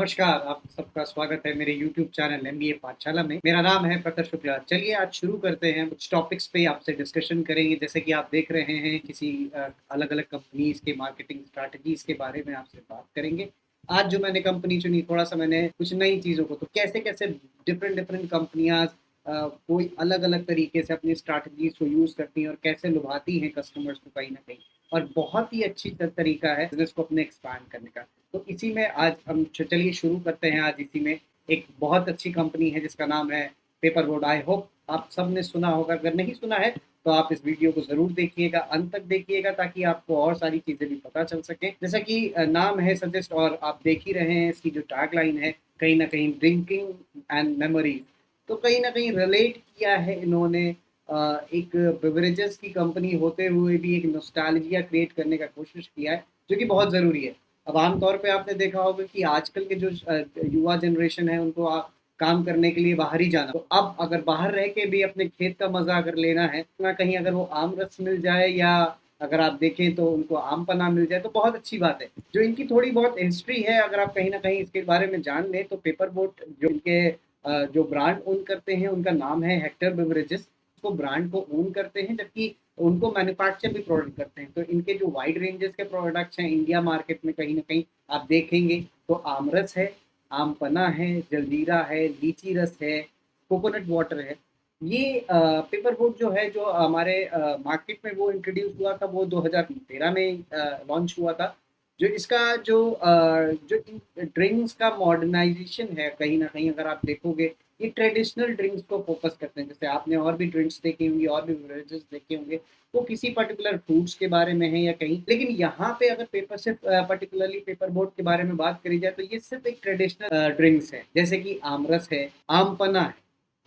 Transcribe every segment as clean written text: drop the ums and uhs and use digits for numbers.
नमस्कार, आप सबका स्वागत है मेरे YouTube चैनल एमबीए पाठशाला में। मेरा नाम है प्रखर शुक्ला। चलिए आज शुरू करते हैं। कुछ टॉपिक्स पे आपसे डिस्कशन करेंगे। जैसे कि आप देख रहे हैं किसी अलग-अलग कंपनीज़ के मार्केटिंग स्ट्रैटेजीज़ के बारे में आपसे बात करेंगे। आज जो मैंने कंपनी चुनी, थोड़ा-सा मैंने कुछ नई चीज़ों को, तो कैसे-कैसे डिफरेंट कंपनियाँ कोई अलग-अलग तरीके से अपनी स्ट्रैटेजीज़ को यूज़ करती हैं और कैसे लुभाती हैं कस्टमर्स को कहीं न कहीं। और बहुत ही अच्छी तरीका है बिज़नेस को अपने एक्सपैंड करने का। तो इसी में आज हम चलिए शुरू करते हैं। आज इसी में एक बहुत अच्छी कंपनी है जिसका नाम है पेपर बोर्ड। आई होप आप सब ने सुना होगा। अगर नहीं सुना है तो आप इस वीडियो को ज़रूर देखिएगा, अंत तक देखिएगा ताकि आपको और सारी चीज़ें भी पता चल सकें। जैसा कि नाम है सजेस्ट, और आप देख ही रहे हैं इसकी जो टैगलाइन है, कहीं न कहीं ड्रिंकिंग एंड मेमोरीज। तो कहीं न कहीं रिलेट किया है इन्होंने एक बेवरेजेस की कंपनी होते हुए भी एक नॉस्टैल्जिया क्रिएट करने का कोशिश किया है, जो कि बहुत ज़रूरी है। अब आम तौर पे आपने देखा होगा कि आजकल के जो युवा जनरेशन है, उनको काम करने के लिए बाहर ही जाना। तो अब अगर बाहर रह के भी अपने खेत का मज़ा अगर लेना है, ना कहीं अगर वो आम रस मिल जाए या अगर आप देखें तो उनको आम पन्ना मिल जाए तो बहुत अच्छी बात है। जो इनकी थोड़ी बहुत हिस्ट्री है, अगर आप कहीं न कहीं इसके बारे में जान लें तो पेपर बोट जो इनके जो ब्रांड ओन करते हैं उनका नाम है हेक्टर बेवरेजेस। वो ब्रांड को ओन करते हैं, जबकि उनको मैन्युफैक्चर भी प्रोडक्ट करते हैं। तो इनके जो वाइड रेंजेस के प्रोडक्ट्स हैं इंडिया मार्केट में, कहीं न कहीं आप देखेंगे तो आमरस है, आम पन्ना है, जलजीरा है, लीची रस है, कोकोनट वाटर है। ये पेपर बोट जो है, जो हमारे मार्केट में वो इंट्रोड्यूस हुआ था, वो 2013 में लॉन्च हुआ था। जो इसका जो ड्रिंक्स का मॉडर्नाइजेशन है, कहीं न कहीं अगर आप देखोगे, ये ट्रेडिशनल ड्रिंक्स को फोकस करते हैं। जैसे आपने और भी ड्रिंक्स देखे होंगे, और भी बेवरेजेस देखे होंगे, वो किसी पर्टिकुलर फ्रूट्स के बारे में है या कहीं। लेकिन यहाँ पे अगर पेपर से पर्टिकुलरली पेपर बोट के बारे में बात करी जाए तो ये सिर्फ एक ट्रेडिशनल ड्रिंक्स है। जैसे कि आमरस है, आम पन्ना है।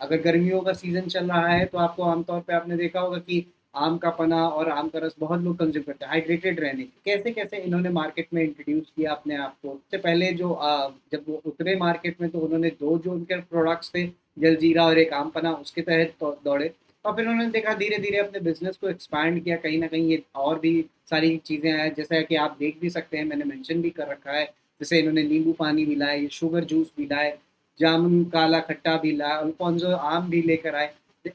अगर गर्मियों का सीजन चल रहा है तो आपको आमतौर पे आपने देखा होगा कि आम का पना और आम का रस बहुत लोग कंज्यूम करते हैं हाइड्रेटेड रहने के। कैसे कैसे इन्होंने मार्केट में इंट्रोड्यूस किया अपने आप को। सबसे पहले जो जब वो उतरे मार्केट में तो उन्होंने दो जो उनके प्रोडक्ट्स थे, जलजीरा और एक आम पना, उसके तहत दौड़े। और फिर उन्होंने देखा धीरे धीरे अपने बिजनेस को एक्सपैंड किया। कहीं ना कहीं ये और भी सारी चीज़ें हैं, जैसा कि आप देख भी सकते हैं, मैंने मेंशन भी कर रखा है। जैसे इन्होंने नींबू पानी भी लाए, शुगर जूस भी लाए, जामुन काला खट्टा भी लाया, अल्फोंसो आम भी लेकर आए।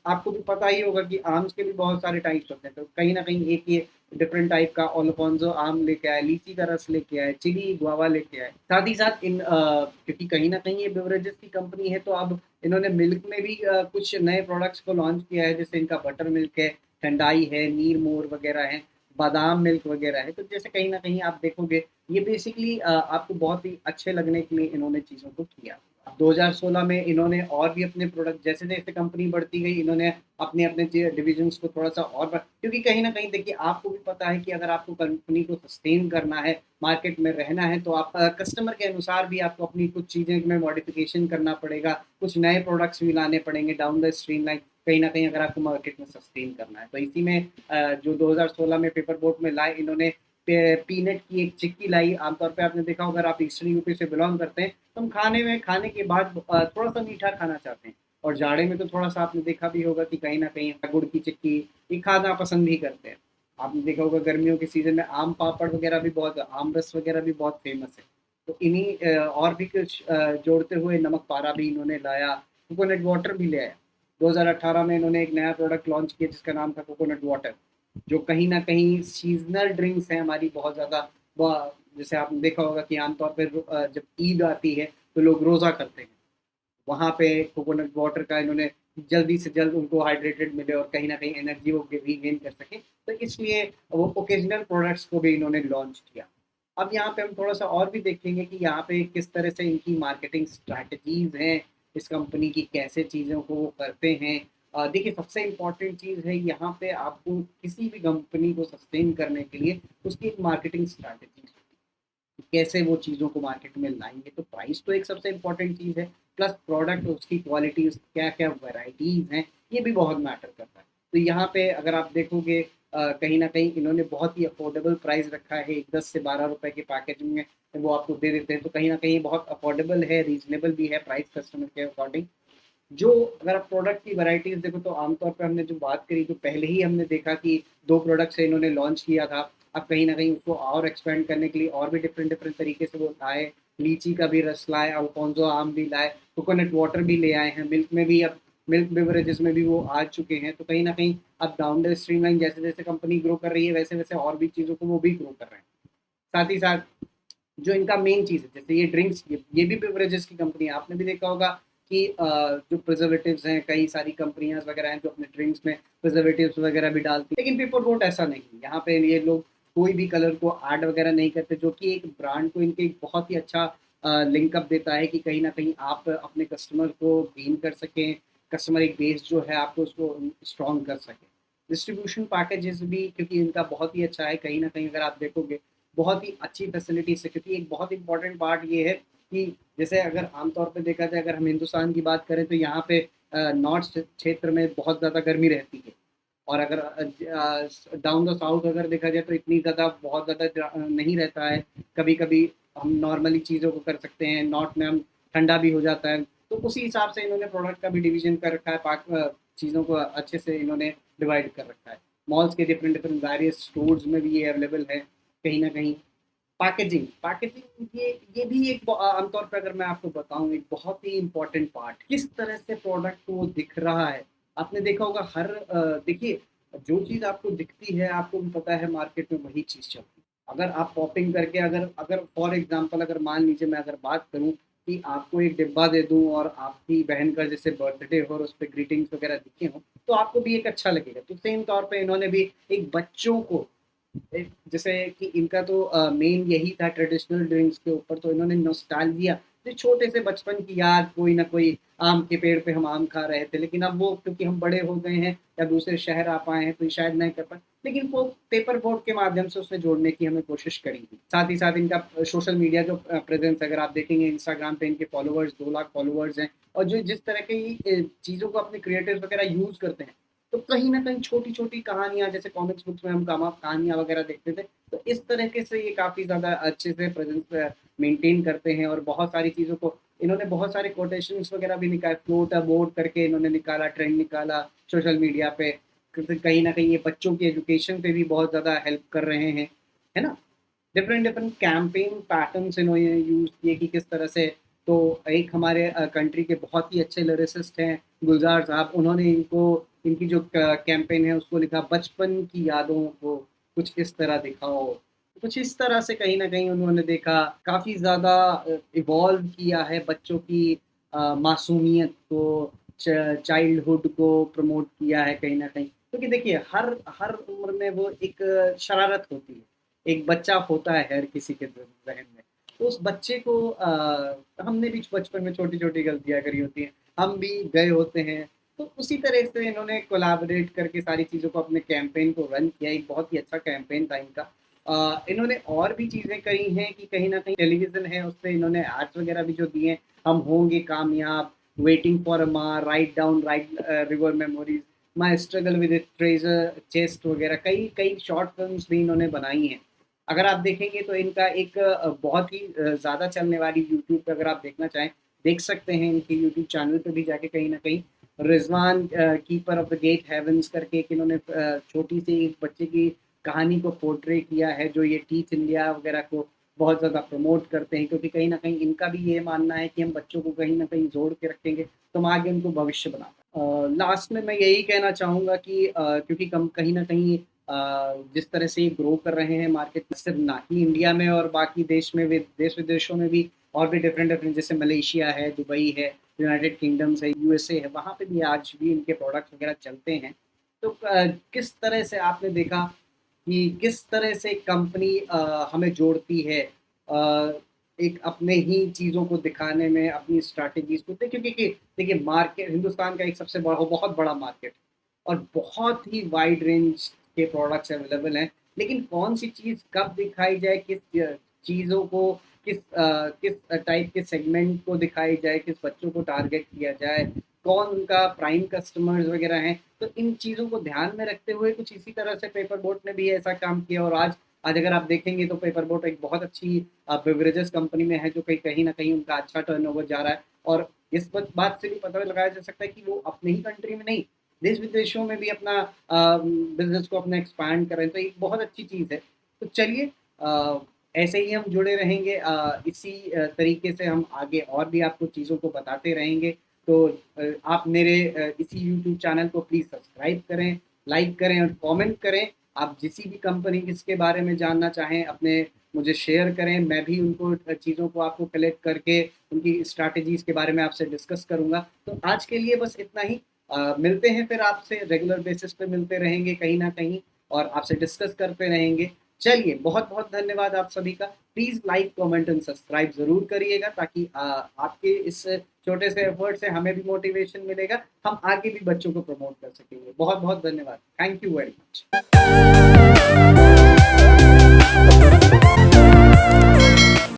आपको भी पता ही होगा कि आम्स के भी बहुत सारे टाइप्स होते हैं। तो कहीं ना कहीं एक ये डिफरेंट टाइप का अल्फोंसो आम लेके आए, लीची का रस लेके आए, चिली गुआवा लेके आए। साथ ही साथ क्योंकि कहीं ना कहीं ये बेवरेजेस की कंपनी है, तो अब इन्होंने मिल्क में भी कुछ नए प्रोडक्ट्स को लॉन्च किया है। जैसे इनका बटर मिल्क है, ठंडाई है, नीर मोर वगैरह है, बादाम मिल्क वगैरह है। तो जैसे कहीं ना कहीं आप देखोगे, ये बेसिकली आपको बहुत ही अच्छे लगने के लिए इन्होंने चीज़ों को किया। 2016 में इन्होंने और भी अपने प्रोडक्ट, जैसे जैसे कंपनी बढ़ती गई, इन्होंने अपने अपने डिविजन्स को थोड़ा सा और क्योंकि कहीं ना कहीं देखिए, आपको भी पता है कि अगर आपको कंपनी को सस्टेन करना है, मार्केट में रहना है, तो आप कस्टमर के अनुसार भी आपको अपनी कुछ चीज़ें में मॉडिफिकेशन करना पड़ेगा, कुछ नए प्रोडक्ट्स भी लाने पड़ेंगे डाउन द स्ट्रीम लाइन, कहीं ना कहीं अगर आपको मार्केट में सस्टेन करना है। तो इसी में जो 2016 में पेपर बोट में लाए इन्होंने, पीनट की एक चिक्की लाई। आमतौर पे आपने देखा होगा, अगर आप ईस्टर्न यूपी से बिलोंग करते हैं तो हम खाने के बाद थोड़ा सा मीठा खाना चाहते हैं। और जाड़े में तो थोड़ा सा आपने देखा भी होगा कि कहीं ना कहीं गुड़ की चिक्की ये खाना पसंद ही करते हैं। आपने देखा होगा गर्मियों के सीजन में आम पापड़ वगैरह भी बहुत, आम रस वगैरह भी बहुत फेमस है। तो इन्हीं और भी कुछ जोड़ते हुए नमक पारा भी इन्होंने लाया, कोकोनट वाटर भी ले आया। 2018 में इन्होंने एक नया प्रोडक्ट लॉन्च किया जिसका नाम था कोकोनट वाटर, जो कहीं न कहीं सीज़नल ड्रिंक्स हैं हमारी बहुत ज़्यादा। ब जैसे आपने देखा होगा कि आम तौर पे जब ईद आती है तो लोग रोज़ा करते हैं। वहाँ पे कोकोनट वाटर का इन्होंने जल्दी से जल्द उनको हाइड्रेटेड मिले और कहीं न कहीं एनर्जी वो रीगेन कर सकें। तो इसलिए वो ओकेजनल प्रोडक्ट्स को भी इन्होंने लॉन्च किया। अब यहाँ पे हम थोड़ा-सा और भी देखेंगे कि यहाँ पे किस तरह से इनकी मार्केटिंग स्ट्रैटेजीज़ हैं, इस कंपनी की कैसे चीज़ों को वो करते हैं। देखिए, सबसे इम्पोर्टेंट चीज़ है यहाँ पे, आपको किसी भी कंपनी को सस्टेन करने के लिए उसकी एक मार्केटिंग स्ट्रैटेजीज़ होती है। कैसे वो चीज़ों को मार्केट में लाएँगे, तो प्राइस तो एक सबसे इम्पोर्टेंट चीज़ है, प्लस प्रोडक्ट, उसकी क्वालिटी, क्या-क्या वैराइटीज़ हैं, ये भी बहुत मैटर करता है। तो यहाँ पे अगर आप देखोगे, कहीं न कहीं इन्होंने बहुत ही अफोर्डेबल प्राइस रखा है। एक 10 से 12 रुपए के पैकेजिंग में वो आपको दे देते हैं, तो कहीं न कहीं बहुत अफोर्डेबल है, रीज़नेबल भी है प्राइस कस्टमर के अकॉर्डिंग। जो अगर आप प्रोडक्ट की वैराइटीज़ देखो, तो आमतौर पे हमने जो बात करी, तो पहले ही हमने देखा कि 2 प्रोडक्ट्स इन्होंने लॉन्च किया था। अब कहीं ना कहीं उसको और एक्सपेंड करने के लिए और भी डिफरेंट डिफरेंट तरीके से वो लाए, लीची का भी रस लाए, अल्फोंसो आम भी लाए, कोकोनट वाटर भी ले आए हैं, मिल्क में भी अब मिल्क बेवरेजेस में भी वो आ चुके हैं। तो कहीं ना कहीं अब डाउन द स्ट्रीम लाइन जैसे जैसे कंपनी ग्रो कर रही है वैसे वैसे और भी चीज़ों को वो भी ग्रो कर रहे हैं। साथ ही साथ जो इनका मेन चीज़ है, जैसे ये ड्रिंक्स, ये भी बेवरेजेस की कंपनी है। आपने भी देखा होगा कि जो प्रिजर्वेटिव्स हैं, कई सारी कंपनियां वगैरह हैं जो अपने ड्रिंक्स में प्रिजर्वेटिव्स वगैरह भी डालती है, लेकिन पेपर बोट ऐसा नहीं। यहाँ पे ये लोग कोई भी कलर को ऐड वगैरह नहीं करते, जो कि एक ब्रांड को इनके एक बहुत ही अच्छा लिंकअप देता है कि कहीं ना कहीं आप अपने कस्टमर को गेन कर सकें, कस्टमर एक बेस जो है आपको उसको स्ट्रॉन्ग कर सकें। डिस्ट्रीब्यूशन पैकेजेस भी क्योंकि इनका बहुत ही अच्छा है, कहीं ना कहीं अगर आप देखोगे बहुत ही अच्छी फैसिलिटी से, क्योंकि एक बहुत इंपॉर्टेंट पार्ट ये है कि जैसे अगर आमतौर पे देखा जाए, अगर हम हिंदुस्तान की बात करें तो यहाँ पे नॉर्थ क्षेत्र में बहुत ज़्यादा गर्मी रहती है, और अगर डाउन द साउथ अगर देखा जाए तो इतनी ज़्यादा बहुत ज़्यादा नहीं रहता है। कभी कभी हम नॉर्मली चीज़ों को कर सकते हैं, नॉर्थ में हम ठंडा भी हो जाता है। तो उसी हिसाब से इन्होंने प्रोडक्ट का भी डिवीजन कर रखा है, चीज़ों को अच्छे से इन्होंने डिवाइड कर रखा है। मॉल्स के डिफरेंट डिफरेंट वेरियस स्टोर्स में भी ये अवेलेबल है। कहीं ना कहीं पैकेजिंग पैकेजिंग ये भी एक आमतौर पर अगर मैं आपको बताऊं एक बहुत ही इंपॉर्टेंट पार्ट, किस तरह से प्रोडक्ट को दिख रहा है। आपने देखा होगा हर देखिए, जो चीज़ आपको दिखती है आपको भी पता है मार्केट में वही चीज़ चलती है। अगर आप पॉपिंग करके अगर अगर फॉर एग्जांपल अगर मान लीजिए मैं अगर बात करूं कि आपको एक डिब्बा दे दूं और आपकी बहन का जैसे बर्थडे हो और उस पर ग्रीटिंग्स वगैरह दिखे हो तो आपको भी एक अच्छा लगेगा। तो सेम तौर पे इन्होंने भी एक बच्चों को जैसे कि इनका तो मेन यही था ट्रेडिशनल ड्रिंक्स के ऊपर, तो इन्होंने नॉस्टैल्जिया, जो छोटे से बचपन की याद, कोई ना कोई आम के पेड़ पे हम आम खा रहे थे, लेकिन अब वो क्योंकि हम बड़े हो गए हैं या दूसरे शहर आ पाए हैं तो शायद नहीं कर पाए, लेकिन वो पेपर बोर्ड के माध्यम से उसमें जोड़ने की हमें कोशिश करी थी। साथ ही साथ इनका सोशल मीडिया जो प्रेजेंस अगर आप देखेंगे, इंस्टाग्राम पे इनके फॉलोअर्स 2 लाख फॉलोअर्स हैं, और जो जिस तरह की चीज़ों को अपने क्रिएटर्स वगैरह यूज करते हैं, तो कहीं ना कहीं छोटी छोटी कहानियां, जैसे कॉमिक्स बुक्स में हम कहानियां वगैरह देखते थे, तो इस तरीके से ये काफ़ी ज़्यादा अच्छे से प्रेजेंस मेंटेन करते हैं। और बहुत सारी चीज़ों को इन्होंने बहुत सारे कोटेशंस वगैरह भी निकाले, फ्लोट अ बोट करके इन्होंने निकाला, ट्रेंड निकाला सोशल मीडिया पे, क्योंकि कहीं ना कहीं ये बच्चों की एजुकेशन पे भी बहुत ज़्यादा हेल्प कर रहे हैं, है ना। डिफरेंट डिफरेंट कैंपेन पैटर्न्स इन्होंने यूज किए कि किस तरह से। तो एक हमारे कंट्री के बहुत ही अच्छे लिरिसिस्ट हैं गुलजार साहब, उन्होंने इनको इनकी जो कैंपेन है उसको लिखा, बचपन की यादों को कुछ इस तरह दिखाओ। कुछ इस तरह से कहीं ना कहीं उन्होंने देखा काफ़ी ज़्यादा इवॉल्व किया है बच्चों की मासूमियत को, चाइल्डहुड को प्रमोट किया है कहीं ना कहीं। क्योंकि देखिए हर हर उम्र में वो एक शरारत होती है, एक बच्चा होता है हर किसी के जहन में। तो उस बच्चे को हमने भी बचपन में छोटी छोटी गलतियां करी होती हैं, हम भी गए होते हैं। तो उसी तरह से इन्होंने कोलैबोरेट करके सारी चीज़ों को अपने कैंपेन को रन किया, एक बहुत ही अच्छा कैंपेन था इनका। इन्होंने और भी चीज़ें करी हैं कि कहीं ना कहीं टेलीविज़न है उस पर इन्होंने एड्स वगैरह भी जो दिए हैं, हम होंगे कामयाब, वेटिंग फॉर अ माँ, write down right river memories, my struggle with treasure chest वगैरह, कई कई शॉर्ट फिल्म्स भी इन्होंने बनाई हैं। अगर आप देखेंगे तो इनका एक बहुत ही ज़्यादा चलने वाली यूट्यूब पे अगर आप देखना चाहें देख सकते हैं, इनके यूट्यूब चैनल पे भी जाके कहीं ना कहीं Rizwan keeper of the gate heavens करके एक इन्होंने छोटी सी एक बच्चे की कहानी को पोर्ट्रे किया है, जो ये टीच इंडिया वगैरह को बहुत ज़्यादा प्रमोट करते हैं, क्योंकि कहीं ना कहीं इनका भी ये मानना है कि हम बच्चों को कहीं ना कहीं जोड़ के रखेंगे तो हम आगे उनको भविष्य बनाना। लास्ट में मैं यही कहना चाहूँगा कि क्योंकि कम कहीं ना कहीं जिस तरह से ये ग्रो कर रहे हैं मार्केट में, सिर्फ ना ही इंडिया में और बाकी देश में भी, देश विदेशों में भी और भी डिफरेंट डिफरेंट, जैसे मलेशिया है, दुबई है, यूनाइटेड किंगडम्स है, यूएसए है, वहाँ पे भी आज भी इनके प्रोडक्ट्स वगैरह चलते हैं। तो किस तरह से आपने देखा कि किस तरह से कंपनी हमें जोड़ती है एक अपने ही चीज़ों को दिखाने में, अपनी स्ट्रैटेजीज को देखिए, क्योंकि देखिए मार्केट हिंदुस्तान का एक सबसे बड़ा बहुत बड़ा मार्केट और बहुत ही वाइड रेंज के प्रोडक्ट्स अवेलेबल हैं, लेकिन कौन सी चीज़ कब दिखाई जाए, किस चीज़ों को किस टाइप के सेगमेंट को दिखाई जाए, किस बच्चों को टारगेट किया जाए, कौन उनका प्राइम कस्टमर्स वगैरह हैं, तो इन चीज़ों को ध्यान में रखते हुए कुछ इसी तरह से पेपर बोट ने भी ऐसा काम किया। और आज आज अगर आप देखेंगे तो पेपर बोट एक बहुत अच्छी बेवरेजेस कंपनी में है, जो कहीं ना कहीं उनका अच्छा टर्नओवर जा रहा है। और इस बात से भी पता लगाया जा सकता है कि वो अपने ही कंट्री में नहीं, देश विदेशों में भी अपना बिजनेस को अपना एक्सपांड कर रहे हैं, तो एक बहुत अच्छी चीज़ है। तो चलिए ऐसे ही हम जुड़े रहेंगे, इसी तरीके से हम आगे और भी आपको चीज़ों को बताते रहेंगे। तो आप मेरे इसी यूट्यूब चैनल को प्लीज़ सब्सक्राइब करें, लाइक करें और कमेंट करें। आप जिसी भी कंपनी किसके बारे में जानना चाहें अपने मुझे शेयर करें, मैं भी उनको चीज़ों को आपको कलेक्ट करके उनकी स्ट्रैटेजीज़ के बारे में आपसे डिस्कस करूँगा। तो आज के लिए बस इतना ही। मिलते हैं फिर आपसे रेगुलर बेसिस पे मिलते रहेंगे कहीं न कहीं और आपसे डिस्कस करते रहेंगे। चलिए बहुत-बहुत धन्यवाद आप सभी का। Please like, comment and subscribe ज़रूर करिएगा ताकि आपके इस छोटे से एफर्ट से हमें भी मोटिवेशन मिलेगा, हम आगे भी बच्चों को प्रमोट कर सकेंगे। बहुत-बहुत धन्यवाद। Thank you very much.